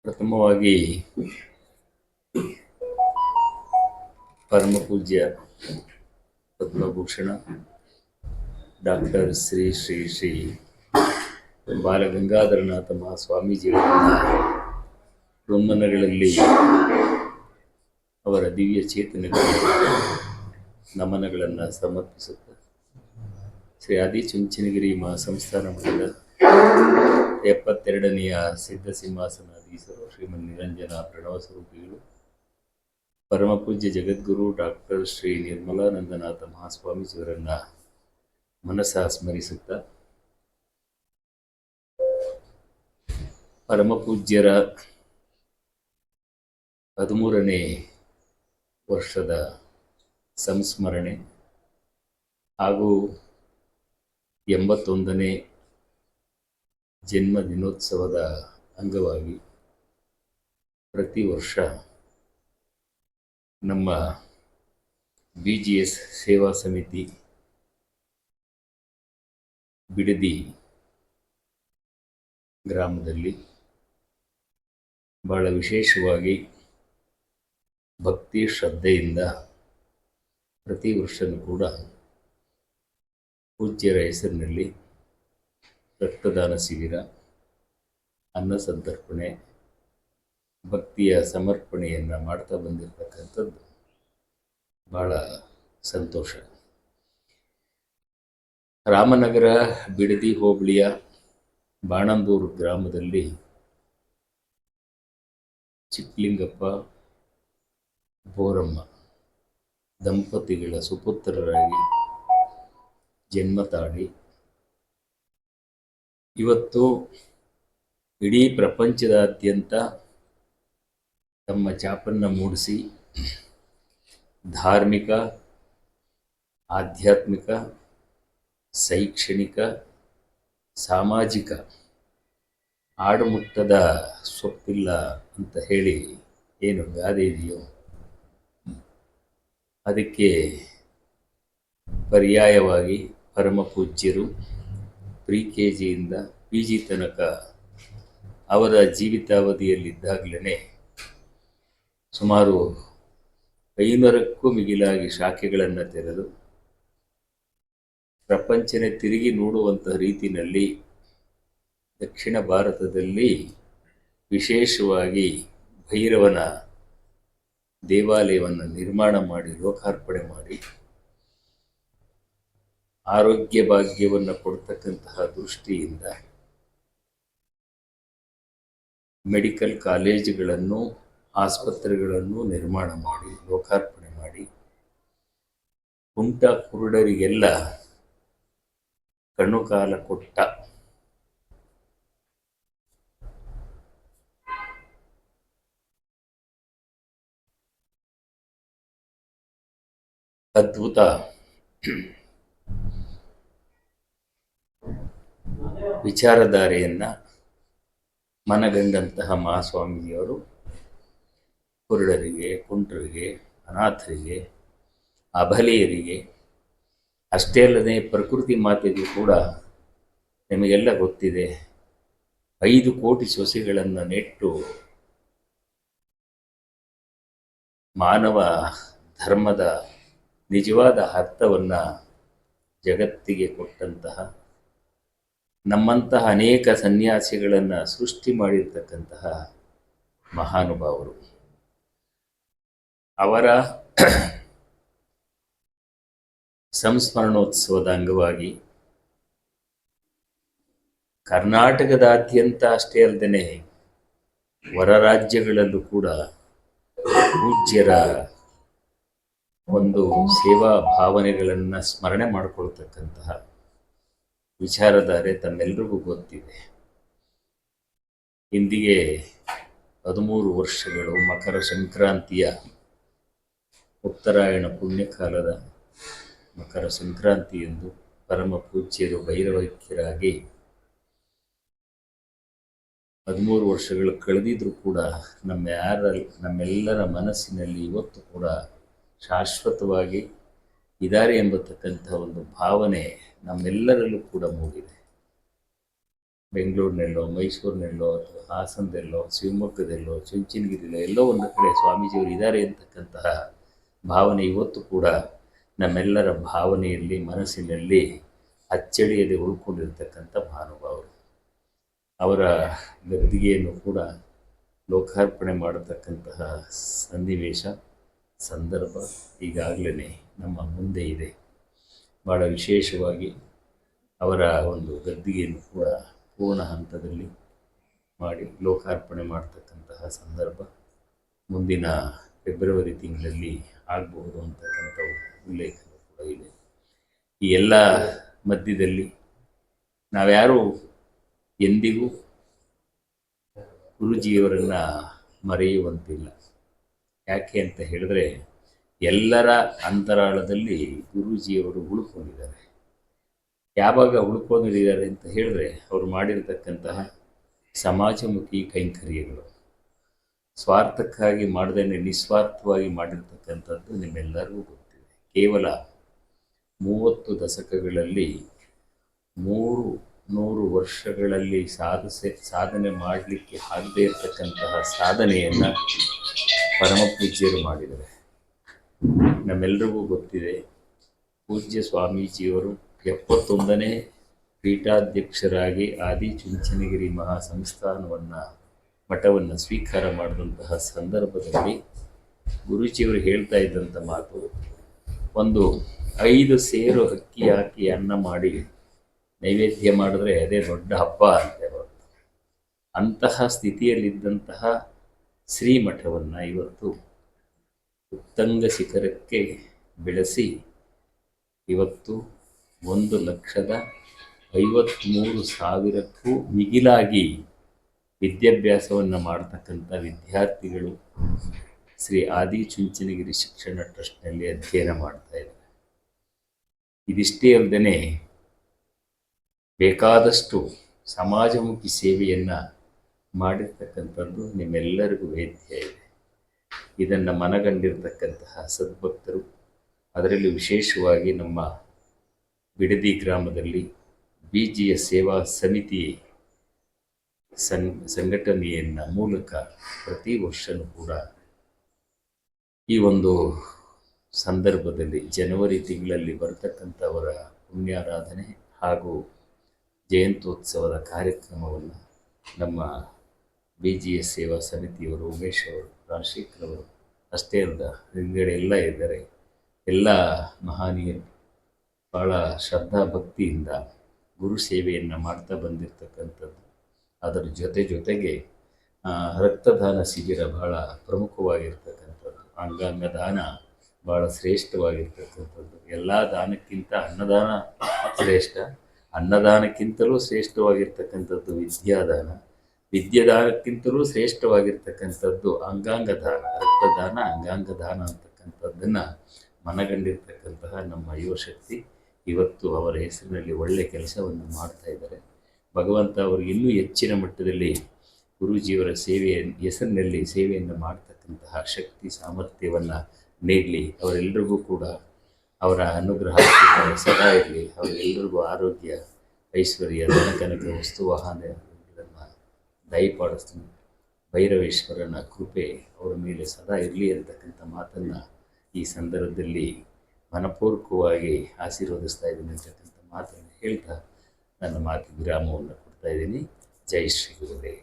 ಪ್ರಥಮವಾಗಿ ಪರಮ ಪೂಜ್ಯ ಪದ್ಮಭೂಷಣ ಡಾಕ್ಟರ್ ಶ್ರೀ ಶ್ರೀ ಶ್ರೀ ಬಾಲಗಂಗಾಧರನಾಥ ಮಹಾಸ್ವಾಮೀಜಿಯವರನ್ನ ವೃಂದನಗಳಲ್ಲಿ ಅವರ ದಿವ್ಯ ಚೇತನಗಳಿಗೆ ನಮನಗಳನ್ನು ಸಮರ್ಪಿಸುತ್ತಾರೆ. ಶ್ರೀ ಆದಿಚುಂಚನಗಿರಿ ಮಹಾಸಂಸ್ಥಾನ ಮಠದ 72ನೆಯ ಸಿದ್ಧ ಸಿಂಹಾಸನಾಧೀಶರು ಶ್ರೀಮನ್ ನಿರಂಜನ ಪ್ರಣವ ಸ್ವರೂಪಿಗಳು ಪರಮಪೂಜ್ಯ ಜಗದ್ಗುರು ಡಾಕ್ಟರ್ ಶ್ರೀ ನಿರ್ಮಲಾನಂದನಾಥ ಮಹಾಸ್ವಾಮೀಜಿಯವರನ್ನು ಮನಸ್ಸಾ ಸ್ಮರಿಸುತ್ತಾ, ಪರಮಪೂಜ್ಯರ 13ನೇ ವರ್ಷದ ಸಂಸ್ಮರಣೆ ಹಾಗೂ 81ನೇ ಜನ್ಮ ದಿನೋತ್ಸವದ ಅಂಗವಾಗಿ ಪ್ರತಿ ವರ್ಷ ನಮ್ಮ BGS ಸೇವಾ ಸಮಿತಿ ಬಿಡದಿ ಗ್ರಾಮದಲ್ಲಿ ಬಹಳ ವಿಶೇಷವಾಗಿ ಭಕ್ತಿ ಶ್ರದ್ಧೆಯಿಂದ ಪ್ರತಿ ವರ್ಷವೂ ಕೂಡ ಪೂಜ್ಯರ ಹೆಸರಿನಲ್ಲಿ ರಕ್ತದಾನ ಶಿಬಿರ, ಅನ್ನ ಸಂತರ್ಪಣೆ, ಭಕ್ತಿಯ ಸಮರ್ಪಣೆಯನ್ನು ಮಾಡ್ತಾ ಬಂದಿರತಕ್ಕಂಥದ್ದು ಭಾಳ ಸಂತೋಷ. ರಾಮನಗರ ಬಿಡದಿ ಹೋಬಳಿಯ ಬಾಣಂದೂರು ಗ್ರಾಮದಲ್ಲಿ ಚಿಕ್ಕಲಿಂಗಪ್ಪ ಬೋರಮ್ಮ ದಂಪತಿಗಳ ಸುಪುತ್ರರಾಗಿ ಜನ್ಮ ತಾಳಿ ಇವತ್ತು ಇಡೀ ಪ್ರಪಂಚದಾದ್ಯಂತ ತಮ್ಮ ಛಾಪನ್ನು ಮೂಡಿಸಿ ಧಾರ್ಮಿಕ, ಆಧ್ಯಾತ್ಮಿಕ, ಶೈಕ್ಷಣಿಕ, ಸಾಮಾಜಿಕ ಆಡುಮುಟ್ಟದ ಸೊಪ್ಪಿಲ್ಲ ಅಂತ ಹೇಳಿ ಏನು ಗಾದೆ ಇದೆಯೋ ಅದಕ್ಕೆ ಪರ್ಯಾಯವಾಗಿ ಪರಮಪೂಜ್ಯರು KG PG ತನಕ ಅವರ ಜೀವಿತಾವಧಿಯಲ್ಲಿದ್ದಾಗಲೇ ಸುಮಾರು 500ಕ್ಕೂ ಮಿಗಿಲಾಗಿ ಶಾಖೆಗಳನ್ನು ತೆರೆದು ಪ್ರಪಂಚನೇ ತಿರುಗಿ ನೋಡುವಂಥ ರೀತಿಯಲ್ಲಿ ದಕ್ಷಿಣ ಭಾರತದಲ್ಲಿ ವಿಶೇಷವಾಗಿ ಭೈರವನ ದೇವಾಲಯವನ್ನು ನಿರ್ಮಾಣ ಮಾಡಿ ಲೋಕಾರ್ಪಣೆ ಮಾಡಿ ಆರೋಗ್ಯ ಭಾಗ್ಯವನ್ನು ಕೊಡ್ತಕ್ಕಂತಹ ದೃಷ್ಟಿಯಿಂದ ಮೆಡಿಕಲ್ ಕಾಲೇಜುಗಳನ್ನು, ಆಸ್ಪತ್ರೆಗಳನ್ನು ನಿರ್ಮಾಣ ಮಾಡಿ ಲೋಕಾರ್ಪಣೆ ಮಾಡಿ ಕುಂಟ ಕುರುಡರಿಗೆಲ್ಲ ಕಣ್ಣುಕಾಲ ಕೊಟ್ಟ ಅದ್ಭುತ ವಿಚಾರಧಾರೆಯನ್ನು ಮನಗಂಡಂತಹ ಮಹಾಸ್ವಾಮೀಜಿಯವರು ಕುರುಡರಿಗೆ, ಕುಂಟರಿಗೆ, ಅನಾಥರಿಗೆ, ಅಬಲೆಯರಿಗೆ ಅಷ್ಟೇ ಅಲ್ಲದೆ ಪ್ರಕೃತಿ ಮಾತೆಗೂ ಕೂಡ ನಿಮಗೆಲ್ಲ ಗೊತ್ತಿದೆ 5 ಕೋಟಿ ಸೊಸೆಗಳನ್ನು ನೆಟ್ಟು ಮಾನವ ಧರ್ಮದ ನಿಜವಾದ ಅರ್ಥವನ್ನು ಜಗತ್ತಿಗೆ ಕೊಟ್ಟಂತಹ ನಮ್ಮಂತಹ ಅನೇಕ ಸನ್ಯಾಸಿಗಳನ್ನು ಸೃಷ್ಟಿ ಮಾಡಿರ್ತಕ್ಕಂತಹ ಮಹಾನುಭಾವರು. ಅವರ ಸಂಸ್ಮರಣೋತ್ಸವದ ಅಂಗವಾಗಿ ಕರ್ನಾಟಕದಾದ್ಯಂತ ಅಷ್ಟೇ ಅಲ್ಲದೆ ಹೊರ ರಾಜ್ಯಗಳಲ್ಲೂ ಕೂಡ ಪೂಜ್ಯರ ಒಂದು ಸೇವಾ ಭಾವನೆಗಳನ್ನು ಸ್ಮರಣೆ ಮಾಡಿಕೊಳ್ತಕ್ಕಂತಹ ವಿಚಾರಧಾರೆ ತಮ್ಮೆಲ್ಲರಿಗೂ ಗೊತ್ತಿದೆ. ಇಂದಿಗೆ 13 ವರ್ಷಗಳು ಮಕರ ಸಂಕ್ರಾಂತಿಯ ಉತ್ತರಾಯಣ ಪುಣ್ಯಕಾಲದ ಮಕರ ಸಂಕ್ರಾಂತಿಯಂದು ಪರಮ ಪೂಜ್ಯರು ಭೈರವೈಕ್ಯರಾಗಿ 13 ವರ್ಷಗಳು ಕಳೆದಿದ್ರೂ ಕೂಡ ನಮ್ಮೆಲ್ಲರ ಮನಸ್ಸಿನಲ್ಲಿ ಇವತ್ತು ಕೂಡ ಶಾಶ್ವತವಾಗಿ ಇದ್ದಾರೆ ಎಂಬತಕ್ಕಂಥ ಒಂದು ಭಾವನೆ ನಮ್ಮೆಲ್ಲರಲ್ಲೂ ಕೂಡ ಮೂಡಿದೆ. ಬೆಂಗಳೂರಿನಲ್ಲೋ ಮೈಸೂರಿನಲ್ಲೋ ಅಥವಾ ಹಾಸನದಲ್ಲೋ ಶಿವಮೊಗ್ಗದಲ್ಲೋ ಚುಂಚನಗಿರಿಲೋ ಎಲ್ಲೋ ಒಂದು ಕಡೆ ಸ್ವಾಮೀಜಿಯವರು ಇದ್ದಾರೆ ಅಂತಕ್ಕಂತಹ ಭಾವನೆ ಇವತ್ತು ಕೂಡ ನಮ್ಮೆಲ್ಲರ ಭಾವನೆಯಲ್ಲಿ ಮನಸ್ಸಿನಲ್ಲಿ ಅಚ್ಚಳಿಯದೆ ಉಳ್ಕೊಂಡಿರ್ತಕ್ಕಂಥ ಮಹಾನುಭಾವರು. ಅವರ ಗದ್ದಿಗೆಯನ್ನು ಕೂಡ ಲೋಕಾರ್ಪಣೆ ಮಾಡತಕ್ಕಂತಹ ಸನ್ನಿವೇಶ ಸಂದರ್ಭ ಈಗಾಗಲೇ ನಮ್ಮ ಮುಂದೆ ಇದೆ. ಭಾಳ ವಿಶೇಷವಾಗಿ ಅವರ ಒಂದು ಗದ್ದಿಗೆಯನ್ನು ಕೂಡ ಪೂರ್ಣ ಹಂತದಲ್ಲಿ ಮಾಡಿ ಲೋಕಾರ್ಪಣೆ ಮಾಡತಕ್ಕಂತಹ ಸಂದರ್ಭ ಮುಂದಿನ ಫೆಬ್ರವರಿ ತಿಂಗಳಲ್ಲಿ ಆಗಬಹುದು ಅಂತಕ್ಕಂಥ ಉಲ್ಲೇಖ ಕೂಡ ಇದೆ. ಈ ಎಲ್ಲ ಮಧ್ಯದಲ್ಲಿ ನಾವ್ಯಾರೂ ಎಂದಿಗೂ ಗುರೂಜಿಯವರನ್ನು ಮರೆಯುವಂತಿಲ್ಲ. ಯಾಕೆ ಅಂತ ಹೇಳಿದ್ರೆ ಎಲ್ಲರ ಅಂತರಾಳದಲ್ಲಿ ಗುರೂಜಿಯವರು ಉಳ್ಕೊಂಡಿದ್ದಾರೆ. ಯಾವಾಗ ಉಳ್ಕೊಂಡಿದ್ದಾರೆ ಅಂತ ಹೇಳಿದ್ರೆ ಅವರು ಮಾಡಿರತಕ್ಕಂತಹ ಸಮಾಜಮುಖಿ ಕೈಂಕರ್ಯಗಳು, ಸ್ವಾರ್ಥಕ್ಕಾಗಿ ಮಾಡದೇ ನಿಸ್ವಾರ್ಥವಾಗಿ ಮಾಡಿರ್ತಕ್ಕಂಥದ್ದು ನಿಮ್ಮೆಲ್ಲರಿಗೂ ಗೊತ್ತಿದೆ. ಕೇವಲ 30 ದಶಕಗಳಲ್ಲಿ 300 ವರ್ಷಗಳಲ್ಲಿ ಸಾಧನೆ ಮಾಡಲಿಕ್ಕೆ ಆಗದೇ ಇರತಕ್ಕಂತಹ ಸಾಧನೆಯನ್ನು ಪರಮಪೂಜ್ಯರು ಮಾಡಿದ್ದಾರೆ. ನಮ್ಮೆಲ್ಲರಿಗೂ ಗೊತ್ತಿದೆ, ಪೂಜ್ಯ ಸ್ವಾಮೀಜಿಯವರು 71ನೇ ಪೀಠಾಧ್ಯಕ್ಷರಾಗಿ ಆದಿಚುಂಚನಗಿರಿ ಮಠವನ್ನು ಸ್ವೀಕಾರ ಮಾಡಿದಂತಹ ಸಂದರ್ಭದಲ್ಲಿ ಗುರೂಜಿಯವರು ಹೇಳ್ತಾ ಇದ್ದಂಥ ಮಾತು, ಒಂದು 5 ಸೇರು ಅಕ್ಕಿ ಹಾಕಿ ಅನ್ನ ಮಾಡಿ ನೈವೇದ್ಯ ಮಾಡಿದ್ರೆ ಅದೇ ದೊಡ್ಡ ಹಬ್ಬ ಅಂತೆ. ಅಂತಹ ಸ್ಥಿತಿಯಲ್ಲಿದ್ದಂತಹ ಶ್ರೀಮಠವನ್ನು ಇವತ್ತು ಉತ್ತಂಗ ಶಿಖರಕ್ಕೆ ಬೆಳೆಸಿ ಇವತ್ತು 1,53,000ಕ್ಕೂ ಮಿಗಿಲಾಗಿ ವಿದ್ಯಾಭ್ಯಾಸವನ್ನು ಮಾಡತಕ್ಕಂಥ ವಿದ್ಯಾರ್ಥಿಗಳು ಶ್ರೀ ಆದಿಚುಂಚನಗಿರಿ ಶಿಕ್ಷಣ ಟ್ರಸ್ಟ್ನಲ್ಲಿ ಅಧ್ಯಯನ ಮಾಡ್ತಾ ಇದ್ದಾರೆ. ಇದಿಷ್ಟೇ ಅಲ್ಲದೆ ಬೇಕಾದಷ್ಟು ಸಮಾಜಮುಖಿ ಸೇವೆಯನ್ನು ಮಾಡಿರ್ತಕ್ಕಂಥದ್ದು ನಿಮ್ಮೆಲ್ಲರಿಗೂ ವೇದ್ಯ ಇದೆ. ಇದನ್ನು ಮನಗಂಡಿರ್ತಕ್ಕಂತಹ ಸದ್ಭಕ್ತರು, ಅದರಲ್ಲಿ ವಿಶೇಷವಾಗಿ ನಮ್ಮ ಬಿಡದಿ ಗ್ರಾಮದಲ್ಲಿ BGS ಸೇವಾ ಸಮಿತಿ ಸಂಘಟನೆಯನ್ನು ಮೂಲಕ ಪ್ರತಿ ವರ್ಷವೂ ಕೂಡ ಈ ಒಂದು ಸಂದರ್ಭದಲ್ಲಿ ಜನವರಿ ತಿಂಗಳಲ್ಲಿ ಬರ್ತಕ್ಕಂಥವರ ಪುಣ್ಯಾರಾಧನೆ ಹಾಗೂ ಜಯಂತ್ಯೋತ್ಸವದ ಕಾರ್ಯಕ್ರಮವನ್ನು ನಮ್ಮ BGS ಸೇವಾ ಸಮಿತಿಯವರು, ಉಮೇಶ್ ಅವರು, ರಾಜಶೇಖರ್ ಅವರು ಅಷ್ಟೇ ಅಲ್ಲ, ಹಿಂದ್ಗಡೆ ಎಲ್ಲ ಇದ್ದಾರೆ. ಎಲ್ಲ ಮಹನೀಯರು ಭಾಳ ಶ್ರದ್ಧಾ ಭಕ್ತಿಯಿಂದ ಗುರು ಸೇವೆಯನ್ನು ಮಾಡ್ತಾ ಬಂದಿರತಕ್ಕಂಥದ್ದು. ಅದರ ಜೊತೆಗೆ ರಕ್ತದಾನ ಶಿಬಿರ ಭಾಳ ಪ್ರಮುಖವಾಗಿರ್ತಕ್ಕಂಥದ್ದು. ಅಂಗಾಂಗ ದಾನ ಭಾಳ ಶ್ರೇಷ್ಠವಾಗಿರ್ತಕ್ಕಂಥದ್ದು. ಎಲ್ಲ ದಾನಕ್ಕಿಂತ ಅನ್ನದಾನ ಶ್ರೇಷ್ಠ, ಅನ್ನದಾನಕ್ಕಿಂತಲೂ ಶ್ರೇಷ್ಠವಾಗಿರ್ತಕ್ಕಂಥದ್ದು ವಿದ್ಯಾದಾನ, ವಿದ್ಯಾದಾನಕ್ಕಿಂತಲೂ ಶ್ರೇಷ್ಠವಾಗಿರ್ತಕ್ಕಂಥದ್ದು ಅಂಗಾಂಗ ದಾನ, ರಕ್ತದಾನ, ಅಂಗಾಂಗ ದಾನ ಅಂತಕ್ಕಂಥದ್ದನ್ನು ಮನಗಂಡಿರ್ತಕ್ಕಂತಹ ನಮ್ಮ ಯುವಶಕ್ತಿ ಇವತ್ತು ಅವರ ಹೆಸರಿನಲ್ಲಿ ಒಳ್ಳೆಯ ಕೆಲಸವನ್ನು ಮಾಡ್ತಾ ಇದ್ದಾರೆ. ಭಗವಂತ ಅವರಿಗೆ ಇನ್ನೂ ಹೆಚ್ಚಿನ ಮಟ್ಟದಲ್ಲಿ ಗುರೂಜಿಯವರ ಹೆಸರಿನಲ್ಲಿ ಸೇವೆಯನ್ನು ಮಾಡ್ತಕ್ಕಂತಹ ಶಕ್ತಿ ಸಾಮರ್ಥ್ಯವನ್ನು ನೀಡಲಿ. ಅವರೆಲ್ಲರಿಗೂ ಕೂಡ ಅವರ ಅನುಗ್ರಹ ಸದಾ ಇರಲಿ. ಅವರೆಲ್ಲರಿಗೂ ಆರೋಗ್ಯ, ಐಶ್ವರ್ಯ, ಧನಕನಕ, ವಸ್ತುವಾಹನಗಳನ್ನು ದಯಪಾಡಿಸ್ತೀನಿ. ಭೈರವೇಶ್ವರನ ಕೃಪೆ ಅವರ ಮೇಲೆ ಸದಾ ಇರಲಿ ಅಂತಕ್ಕಂಥ ಮಾತನ್ನು ಈ ಸಂದರ್ಭದಲ್ಲಿ ಮನಪೂರ್ವಕವಾಗಿ ಆಶೀರ್ವದಿಸ್ತಾ ಇದ್ದೀನಿ ಅಂತಕ್ಕಂಥ ಮಾತನ್ನು ಹೇಳ್ತಾ ನನ್ನ ಮಾತಿಗೆ ವಿರಾಮವನ್ನು ಕೊಡ್ತಾ ಇದ್ದೀನಿ. ಜೈ ಶ್ರೀ ಗುರುದೇವ್.